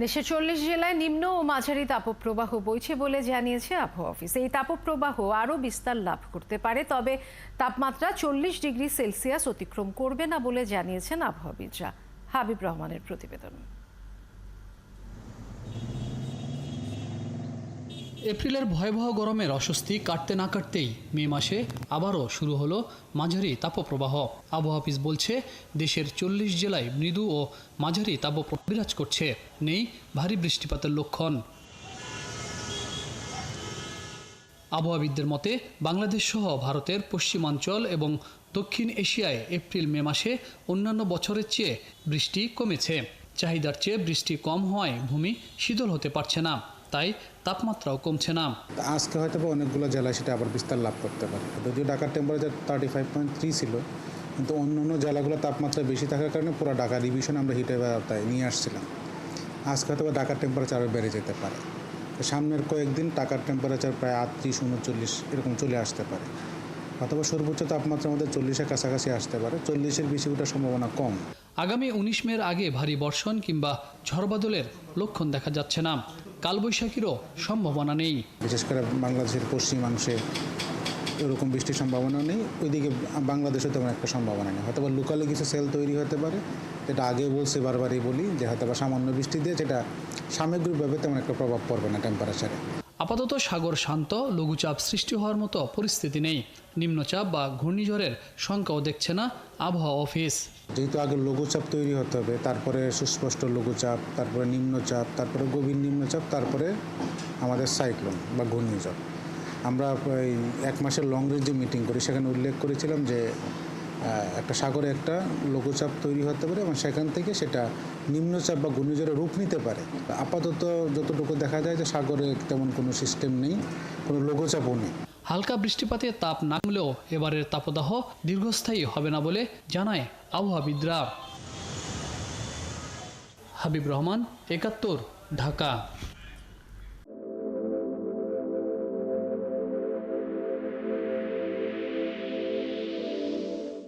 দেশের 40 জেলায় নিম্ন ও মাঝারি তাপপ্রবাহ বইছে বলে জানিয়েছে আবহাওয়া অফিস। এই তাপপ্রবাহ আরও বিস্তার লাভ করতে পারে, তবে তাপমাত্রা 40 ডিগ্রি সেলসিয়াস অতিক্রম করবে না বলে জানিয়েছেন আবহাওয়াবিদরা। হাবিব রহমানের প্রতিবেদন। এপ্রিলের ভয়াবহ গরমের অস্বস্তি কাটতে না কাটতেই মে মাসে আবারও শুরু হলো মাঝারি তাপপ্রবাহ। আবহাওয়া অফিস বলছে, দেশের 40 জেলায় মৃদু ও মাঝারি তাপপ্রবাহ বিরাজ করছে, নেই ভারী বৃষ্টিপাতের লক্ষণ। আবহাওয়াবিদদের মতে, বাংলাদেশ সহ ভারতের পশ্চিমাঞ্চল এবং দক্ষিণ এশিয়ায় এপ্রিল মে মাসে অন্যান্য বছরের চেয়ে বৃষ্টি কমেছে। চাহিদার চেয়ে বৃষ্টি কম হওয়ায় ভূমি শীতল হতে পারছে না, তাই তাপমাত্রাও কমছে না। আজকে হয়তো অনেকগুলো জেলায় সেটা আবার বিস্তার লাভ করতে পারে। যদিও ঢাকার টেম্পারেচার 35.3 ছিল, কিন্তু অন্য জেলাগুলো তাপমাত্রা বেশি থাকার কারণে পুরো ঢাকা ডিভিশন আমরা হিটের আওতায় নিয়ে আসছিলাম। আজকে হয়তো ঢাকার টেম্পারেচার আরও বেড়ে যেতে পারে। সামনের কয়েকদিন ঢাকার টেম্পারেচার প্রায় 38-39 এরকম চলে আসতে পারে, অথবা সর্বোচ্চ তাপমাত্রা আমাদের 40-এর কাছাকাছি আসতে পারে। 40-এর বেশি ওঠার সম্ভাবনা কম। আগামী 19 মের আগে ভারী বর্ষণ কিংবা ঝড়বাদলের লক্ষণ দেখা যাচ্ছে না। কালবৈশাখীরও সম্ভাবনা নেই। বিশেষ করে বাংলাদেশের পশ্চিমাংশে এরকম বৃষ্টির সম্ভাবনা নেই। ওইদিকে বাংলাদেশে তেমন একটা সম্ভাবনা নেই। হয়তো লোকালে কিছু সেল তৈরি হতে পারে, যেটা আগে বলছি, বারবারই বলি, যে হয়তো সামান্য বৃষ্টি দিয়ে যেটা সামগ্রিকভাবে তেমন একটা প্রভাব পড়বে না টেম্পারেচারে। আপাতত সাগর শান্ত, লঘুচাপ সৃষ্টি হওয়ার মতো পরিস্থিতি নেই। নিম্নচাপ বা ঘূর্ণিঝড়ের শঙ্কাও দেখছে না আবহাওয়া অফিস। যেহেতু আগে লঘুচাপ তৈরি হতে হবে, তারপরে সুস্পষ্ট লঘুচাপ, তারপরে নিম্নচাপ, তারপরে গভীর নিম্নচাপ, তারপরে আমাদের সাইক্লোন বা ঘূর্ণিঝড়। আমরা এই 1 মাসের লং রেঞ্জে মিটিং করি, সেখানে উল্লেখ করেছিলাম যে একটা সাগরে একটা লঘুচাপ তৈরি হতে পারে এবং সেখান থেকে সেটা নিম্নচাপ বা ঘূর্ণিঝড়ের রূপ নিতে পারে। আপাতত যতটুকু দেখা যায় যে সাগরে তেমন কোনো সিস্টেম নেই, কোনো লঘুচাপও নেই। হালকা বৃষ্টিপাতে তাপ না কমলেও এবারের তাপদাহ দীর্ঘস্থায়ী হবে না বলে জানায় আবহাওয়াবিদরা। হাবিব রহমান, 71, ঢাকা।